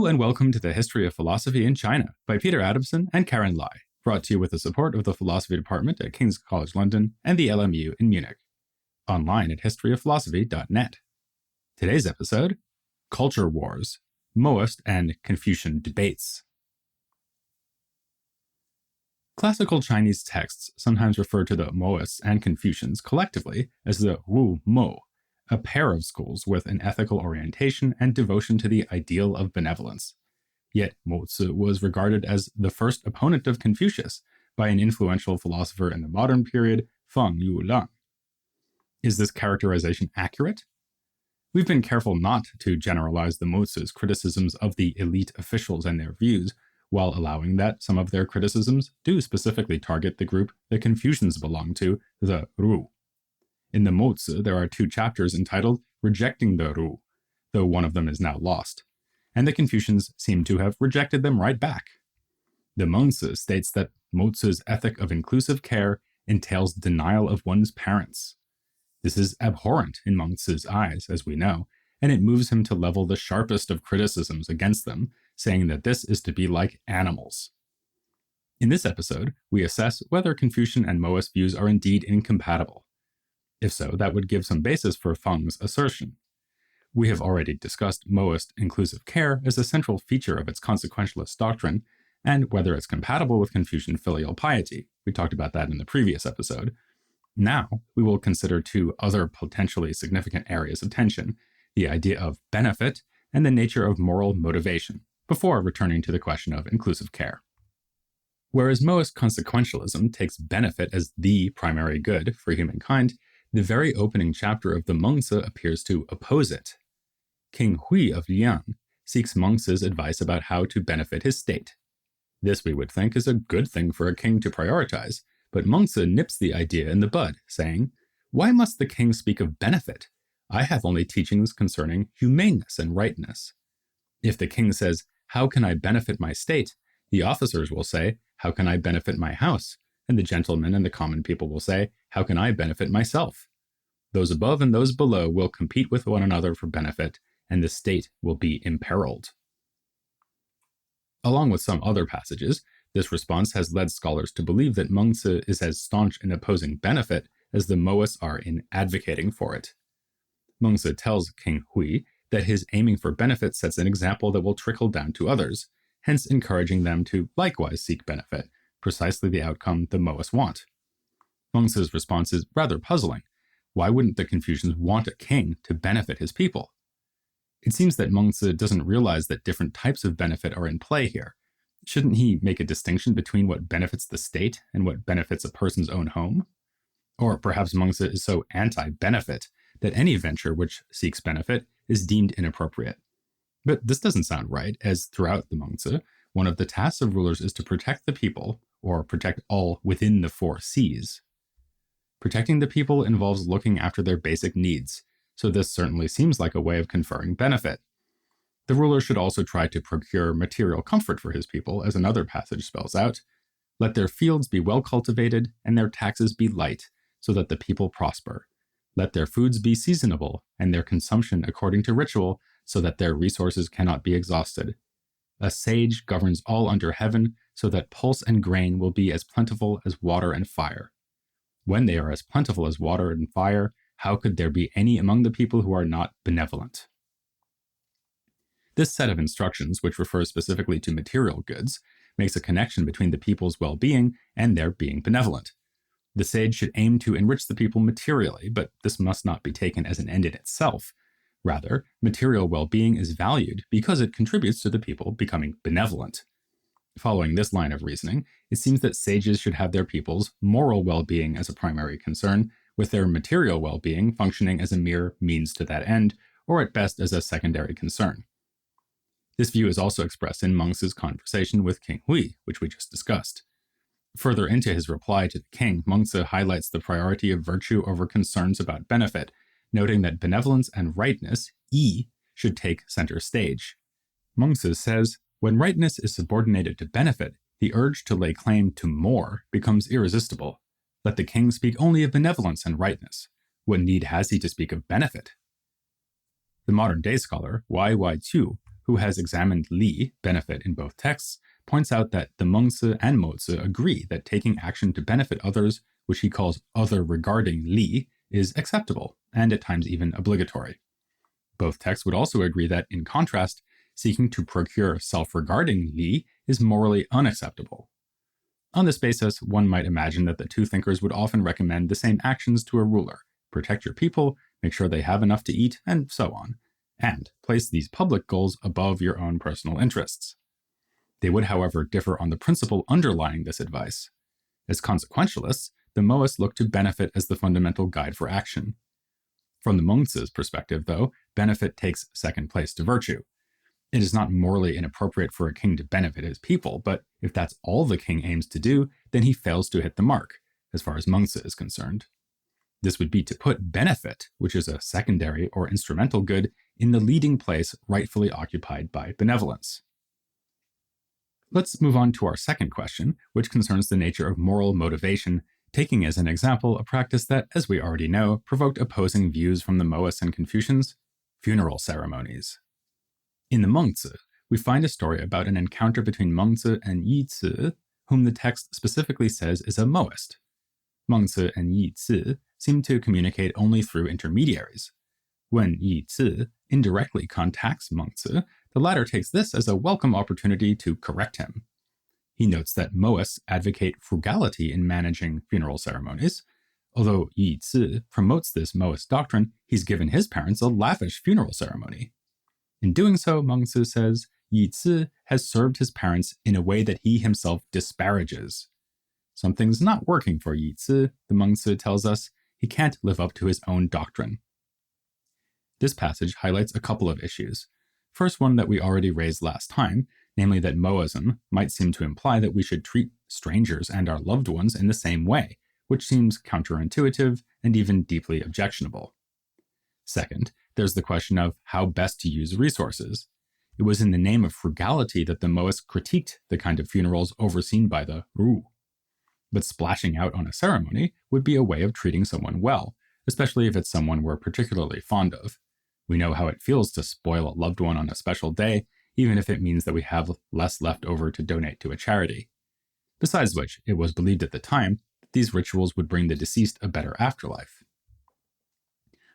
and welcome to the History of Philosophy in China by Peter Adamson and Karen Lai, brought to you with the support of the Philosophy Department at King's College London and the LMU in Munich. Online at historyofphilosophy.net. Today's episode, Culture Wars, Mohist and Confucian Debates. Classical Chinese texts sometimes refer to the Mohists and Confucians collectively as the Wu Mo, a pair of schools with an ethical orientation and devotion to the ideal of benevolence. Yet Mozi was regarded as the first opponent of Confucius by an influential philosopher in the modern period, Feng Yulang. Is this characterization accurate? We've been careful not to generalize the Mozi's criticisms of the elite officials and their views, while allowing that some of their criticisms do specifically target the group the Confucians belong to, the Ru. In the Mozi, there are 2 chapters entitled Rejecting the Ru, though one of them is now lost, and the Confucians seem to have rejected them right back. The Mozi states that Mozi's ethic of inclusive care entails denial of one's parents. This is abhorrent in Mozi's eyes, as we know, and it moves him to level the sharpest of criticisms against them, saying that this is to be like animals. In this episode, we assess whether Confucian and Mohist views are indeed incompatible. If so, that would give some basis for Feng's assertion. We have already discussed Mohist inclusive care as a central feature of its consequentialist doctrine, and whether it's compatible with Confucian filial piety. We talked about that in the previous episode. Now, we will consider 2 other potentially significant areas of tension, the idea of benefit and the nature of moral motivation, before returning to the question of inclusive care. Whereas Mohist consequentialism takes benefit as the primary good for humankind, the very opening chapter of the Mozi appears to oppose it. King Hui of Liang seeks Mozi's advice about how to benefit his state. This, we would think, is a good thing for a king to prioritize, but Mozi nips the idea in the bud, saying, "Why must the king speak of benefit? I have only teachings concerning humaneness and rightness." If the king says, "How can I benefit my state?" the officers will say, "How can I benefit my house?" And the gentlemen and the common people will say, "How can I benefit myself?" Those above and those below will compete with one another for benefit, and the state will be imperiled. Along with some other passages, this response has led scholars to believe that Mozi is as staunch in opposing benefit as the Mohists are in advocating for it. Mozi tells King Hui that his aiming for benefit sets an example that will trickle down to others, hence encouraging them to likewise seek benefit, precisely the outcome the Mohists want. Mozi's response is rather puzzling. Why wouldn't the Confucians want a king to benefit his people? It seems that Mozi doesn't realize that different types of benefit are in play here. Shouldn't he make a distinction between what benefits the state and what benefits a person's own home? Or perhaps Mozi is so anti-benefit that any venture which seeks benefit is deemed inappropriate. But this doesn't sound right, as throughout the Mozi, one of the tasks of rulers is to protect the people, or protect all within the 4 C's. Protecting the people involves looking after their basic needs, so this certainly seems like a way of conferring benefit. The ruler should also try to procure material comfort for his people, as another passage spells out. Let their fields be well cultivated, and their taxes be light, so that the people prosper. Let their foods be seasonable, and their consumption according to ritual, so that their resources cannot be exhausted. A sage governs all under heaven, so that pulse and grain will be as plentiful as water and fire. When they are as plentiful as water and fire, how could there be any among the people who are not benevolent? This set of instructions, which refers specifically to material goods, makes a connection between the people's well-being and their being benevolent. The sage should aim to enrich the people materially, but this must not be taken as an end in itself. Rather, material well-being is valued because it contributes to the people becoming benevolent. Following this line of reasoning, it seems that sages should have their people's moral well-being as a primary concern, with their material well-being functioning as a mere means to that end, or at best as a secondary concern. This view is also expressed in Mozi's conversation with King Hui, which we just discussed. Further into his reply to the king, Mozi highlights the priority of virtue over concerns about benefit, noting that benevolence and rightness, E, should take center stage. Mozi says, when rightness is subordinated to benefit, the urge to lay claim to more becomes irresistible. Let the king speak only of benevolence and rightness. What need has he to speak of benefit? The modern-day scholar, Y. Chu, who has examined Li, benefit, in both texts, points out that the Mengzi and Mozi agree that taking action to benefit others, which he calls other regarding Li, is acceptable, and at times even obligatory. Both texts would also agree that, in contrast, seeking to procure self-regarding Li is morally unacceptable. On this basis, one might imagine that the two thinkers would often recommend the same actions to a ruler: protect your people, make sure they have enough to eat, and so on, and place these public goals above your own personal interests. They would, however, differ on the principle underlying this advice. As consequentialists, the Mohists look to benefit as the fundamental guide for action. From the Mengzi's perspective, though, benefit takes second place to virtue. It is not morally inappropriate for a king to benefit his people, but if that's all the king aims to do, then he fails to hit the mark, as far as Mengzi is concerned. This would be to put benefit, which is a secondary or instrumental good, in the leading place rightfully occupied by benevolence. Let's move on to our second question, which concerns the nature of moral motivation, taking as an example a practice that, as we already know, provoked opposing views from the Mohists and Confucians: funeral ceremonies. In the Mengzi, we find a story about an encounter between Mengzi and Yizi, whom the text specifically says is a Mohist. Mengzi and Yizi seem to communicate only through intermediaries. When Yizi indirectly contacts Mengzi, the latter takes this as a welcome opportunity to correct him. He notes that Mohists advocate frugality in managing funeral ceremonies. Although Yizi promotes this Mohist doctrine, he's given his parents a lavish funeral ceremony. In doing so, Mengzi says, Yizi has served his parents in a way that he himself disparages. Something's not working for Yizi, the Mengzi tells us. He can't live up to his own doctrine. This passage highlights a couple of issues. First, one that we already raised last time, namely that Mohism might seem to imply that we should treat strangers and our loved ones in the same way, which seems counterintuitive and even deeply objectionable. Second, there's the question of how best to use resources. It was in the name of frugality that the Mohists critiqued the kind of funerals overseen by the Ru. But splashing out on a ceremony would be a way of treating someone well, especially if it's someone we're particularly fond of. We know how it feels to spoil a loved one on a special day, even if it means that we have less left over to donate to a charity. Besides which, it was believed at the time that these rituals would bring the deceased a better afterlife.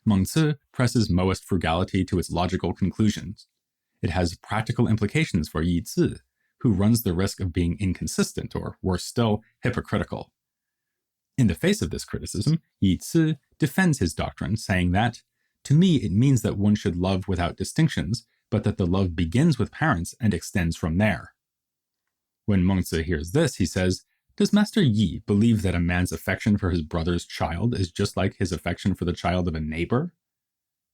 Mengzi presses Mohist frugality to its logical conclusions. It has practical implications for Yizi, who runs the risk of being inconsistent or, worse still, hypocritical. In the face of this criticism, Yizi defends his doctrine, saying that, "To me it means that one should love without distinctions, but that the love begins with parents and extends from there." When Mengzi hears this, he says, "Does Master Yi believe that a man's affection for his brother's child is just like his affection for the child of a neighbor?"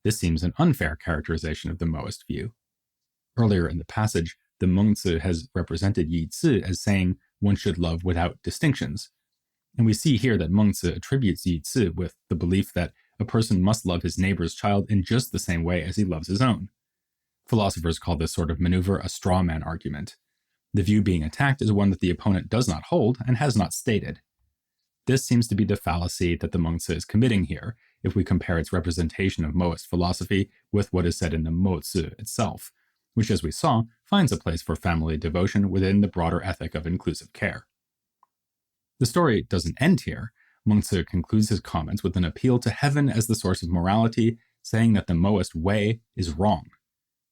This seems an unfair characterization of the Mohist view. Earlier in the passage, the Mengzi has represented Yizi as saying one should love without distinctions. And we see here that Mengzi attributes Yizi with the belief that a person must love his neighbor's child in just the same way as he loves his own. Philosophers call this sort of maneuver a straw man argument. The view being attacked is one that the opponent does not hold and has not stated. This seems to be the fallacy that the Mengzi is committing here, if we compare its representation of Mohist philosophy with what is said in the Mozi itself, which, as we saw, finds a place for family devotion within the broader ethic of inclusive care. The story doesn't end here. Mengzi concludes his comments with an appeal to heaven as the source of morality, saying that the Mohist way is wrong.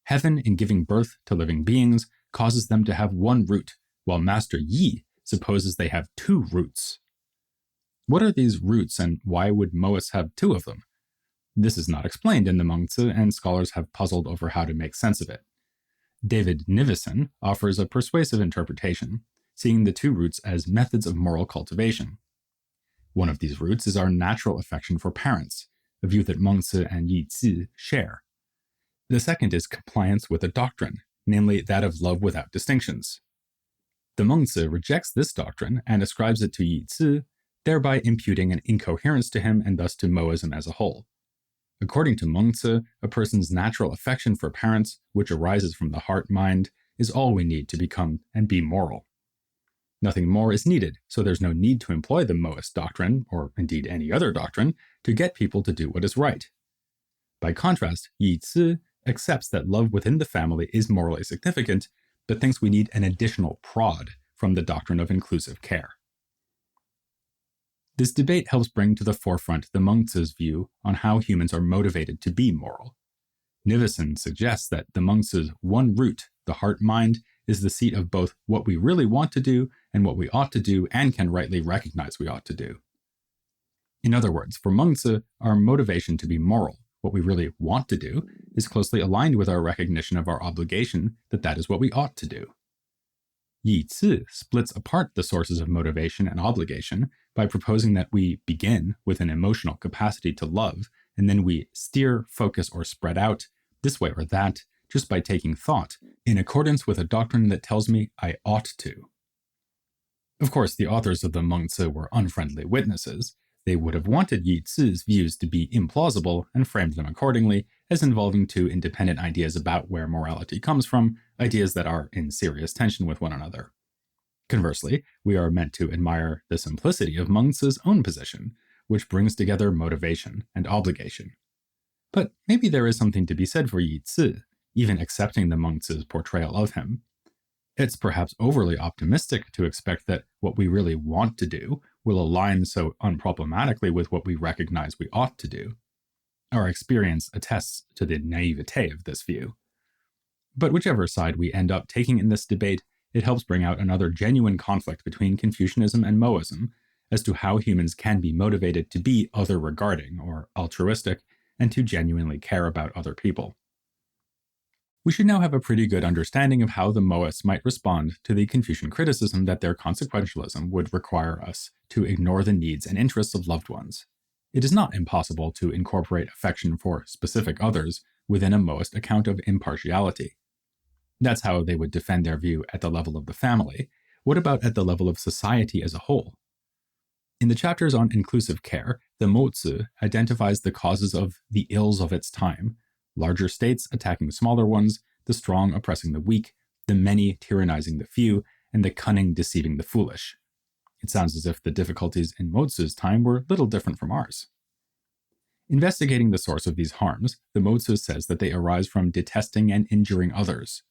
Heaven, in giving birth to living beings, causes them to have one root, while Master Yi supposes they have two roots. What are these roots, and why would Mohists have two of them? This is not explained in the Mengzi, and scholars have puzzled over how to make sense of it. David Nivison offers a persuasive interpretation, seeing the two roots as methods of moral cultivation. One of these roots is our natural affection for parents, a view that Mengzi and Yizi share. The second is compliance with a doctrine, namely that of love without distinctions. The Mengzi rejects this doctrine and ascribes it to Yizi, thereby imputing an incoherence to him and thus to Mohism as a whole. According to Mengzi, a person's natural affection for parents, which arises from the heart-mind, is all we need to become and be moral. Nothing more is needed, so there's no need to employ the Mohist doctrine, or indeed any other doctrine, to get people to do what is right. By contrast, Yizi accepts that love within the family is morally significant, but thinks we need an additional prod from the doctrine of inclusive care. This debate helps bring to the forefront the Mengzi's view on how humans are motivated to be moral. Nivison suggests that the Mengzi's one root, the heart-mind, is the seat of both what we really want to do and what we ought to do and can rightly recognize we ought to do. In other words, for Mengzi, our motivation to be moral, what we really want to do, is closely aligned with our recognition of our obligation that that is what we ought to do. Yizi splits apart the sources of motivation and obligation by proposing that we begin with an emotional capacity to love, and then we steer, focus, or spread out, this way or that, just by taking thought, in accordance with a doctrine that tells me I ought to. Of course, the authors of the Mengzi were unfriendly witnesses. They would have wanted Yizi's views to be implausible and framed them accordingly as involving two independent ideas about where morality comes from, ideas that are in serious tension with one another. Conversely, we are meant to admire the simplicity of Mengzi's own position, which brings together motivation and obligation. But maybe there is something to be said for Yizi, even accepting the Mengzi's portrayal of him. It's perhaps overly optimistic to expect that what we really want to do will align so unproblematically with what we recognize we ought to do. Our experience attests to the naivete of this view. But whichever side we end up taking in this debate, it helps bring out another genuine conflict between Confucianism and Mohism as to how humans can be motivated to be other-regarding or altruistic and to genuinely care about other people. We should now have a pretty good understanding of how the Mohists might respond to the Confucian criticism that their consequentialism would require us to ignore the needs and interests of loved ones. It is not impossible to incorporate affection for specific others within a Mohist account of impartiality. That's how they would defend their view at the level of the family. What about at the level of society as a whole? In the chapters on inclusive care, the Mozi identifies the causes of the ills of its time: larger states attacking smaller ones, the strong oppressing the weak, the many tyrannizing the few, and the cunning deceiving the foolish. It sounds as if the difficulties in Mozi's time were little different from ours. Investigating the source of these harms, the Mozi says that they arise from detesting and injuring others.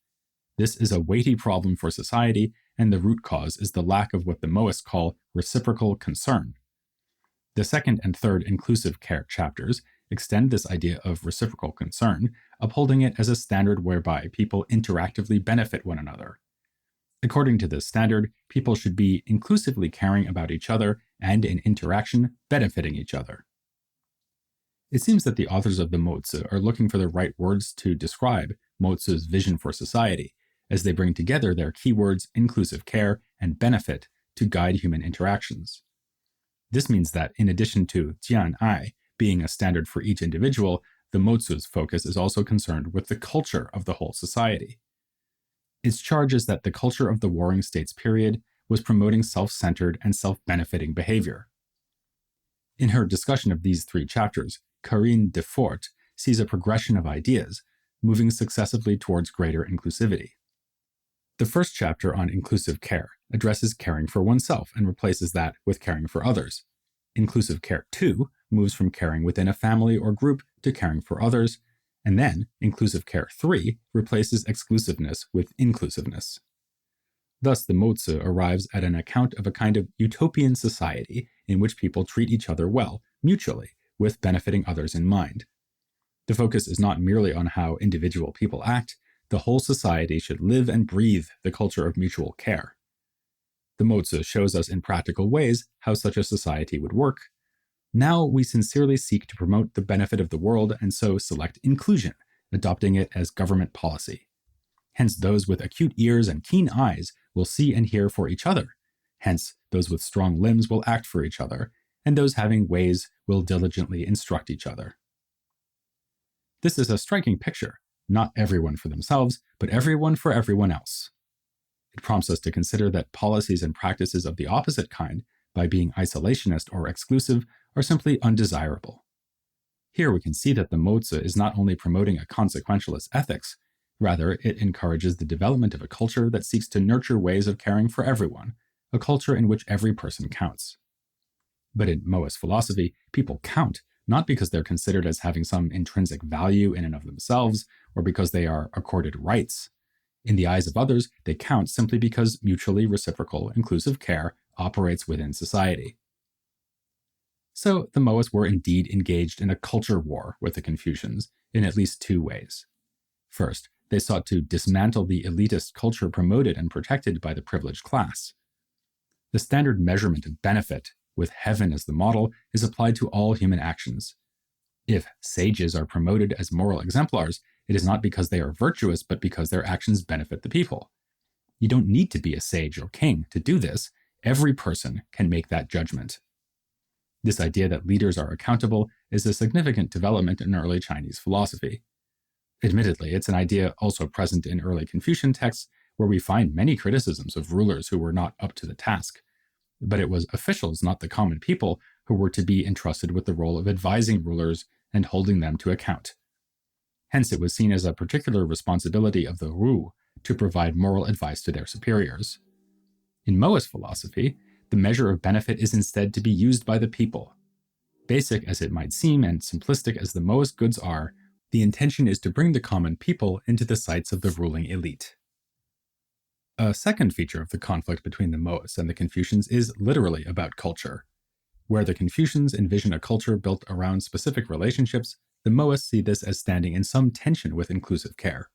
This is a weighty problem for society, and the root cause is the lack of what the Mohists call reciprocal concern. The second and third inclusive care chapters extend this idea of reciprocal concern, upholding it as a standard whereby people interactively benefit one another. According to this standard, people should be inclusively caring about each other and, in interaction, benefiting each other. It seems that the authors of the Mozi are looking for the right words to describe Mozi's vision for society, as they bring together their keywords inclusive care and benefit to guide human interactions. This means that in addition to jian'ai being a standard for each individual, the Mozi's focus is also concerned with the culture of the whole society. Its charge is that the culture of the Warring States period was promoting self-centered and self-benefiting behavior. In her discussion of these three chapters, Corinne Defort sees a progression of ideas, moving successively towards greater inclusivity. The first chapter on inclusive care addresses caring for oneself and replaces that with caring for others. Inclusive care 2 moves from caring within a family or group to caring for others, and then inclusive care 3 replaces exclusiveness with inclusiveness. Thus, the Mozi arrives at an account of a kind of utopian society in which people treat each other well, mutually, with benefiting others in mind. The focus is not merely on how individual people act. The whole society should live and breathe the culture of mutual care. The Mozi shows us in practical ways how such a society would work. Now we sincerely seek to promote the benefit of the world and so select inclusion, adopting it as government policy. Hence, those with acute ears and keen eyes will see and hear for each other. Hence, those with strong limbs will act for each other, and those having ways will diligently instruct each other. This is a striking picture. Not everyone for themselves, but everyone for everyone else. It prompts us to consider that policies and practices of the opposite kind, by being isolationist or exclusive, are simply undesirable. Here we can see that the Mozi is not only promoting a consequentialist ethics, rather it encourages the development of a culture that seeks to nurture ways of caring for everyone, a culture in which every person counts. But in Mohist philosophy, people count, not because they're considered as having some intrinsic value in and of themselves, or because they are accorded rights. In the eyes of others, they count simply because mutually reciprocal, inclusive care operates within society. So the Mohists were indeed engaged in a culture war with the Confucians in at least two ways. First, they sought to dismantle the elitist culture promoted and protected by the privileged class. The standard measurement of benefit, with heaven as the model, is applied to all human actions. If sages are promoted as moral exemplars, it is not because they are virtuous, but because their actions benefit the people. You don't need to be a sage or king to do this. Every person can make that judgment. This idea that leaders are accountable is a significant development in early Chinese philosophy. Admittedly, it's an idea also present in early Confucian texts, where we find many criticisms of rulers who were not up to the task. But it was officials, not the common people, who were to be entrusted with the role of advising rulers and holding them to account. Hence, it was seen as a particular responsibility of the Wu to provide moral advice to their superiors. In Mohist philosophy, the measure of benefit is instead to be used by the people. Basic as it might seem and simplistic as the Mohist goods are, the intention is to bring the common people into the sights of the ruling elite. A second feature of the conflict between the Mohists and the Confucians is literally about culture. Where the Confucians envision a culture built around specific relationships, the Mohists see this as standing in some tension with inclusive care.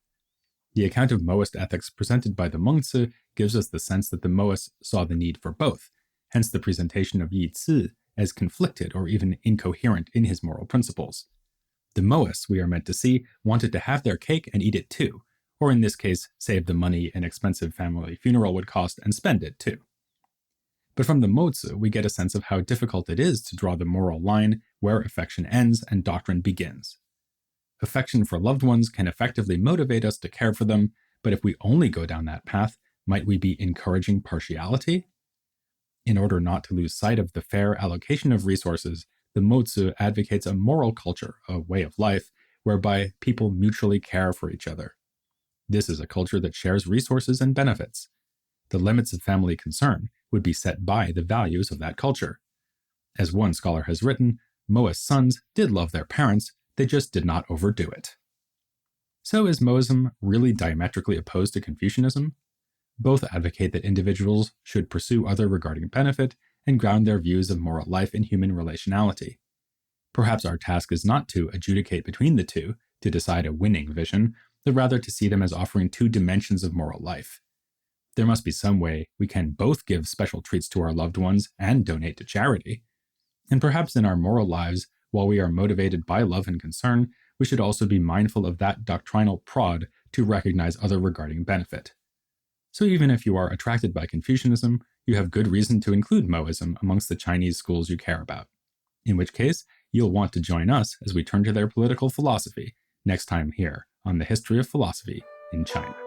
The account of Mohist ethics presented by the Mengzi gives us the sense that the Mohists saw the need for both, hence the presentation of Yi Ci as conflicted or even incoherent in his moral principles. The Mohists, we are meant to see, wanted to have their cake and eat it too, or in this case, save the money an expensive family funeral would cost and spend it too. But from the Mozi, we get a sense of how difficult it is to draw the moral line where affection ends and doctrine begins. Affection for loved ones can effectively motivate us to care for them, but if we only go down that path, might we be encouraging partiality? In order not to lose sight of the fair allocation of resources, the Mozi advocates a moral culture, a way of life, whereby people mutually care for each other. This is a culture that shares resources and benefits. The limits of family concern would be set by the values of that culture. As one scholar has written, Mohist sons did love their parents, they just did not overdo it. So is Mohism really diametrically opposed to Confucianism? Both advocate that individuals should pursue other regarding benefit and ground their views of moral life in human relationality. Perhaps our task is not to adjudicate between the two, to decide a winning vision, but rather to see them as offering two dimensions of moral life. There must be some way we can both give special treats to our loved ones and donate to charity. And perhaps in our moral lives, while we are motivated by love and concern, we should also be mindful of that doctrinal prod to recognize other regarding benefit. So even if you are attracted by Confucianism, you have good reason to include Mohism amongst the Chinese schools you care about. In which case, you'll want to join us as we turn to their political philosophy next time here on the History of Philosophy in China.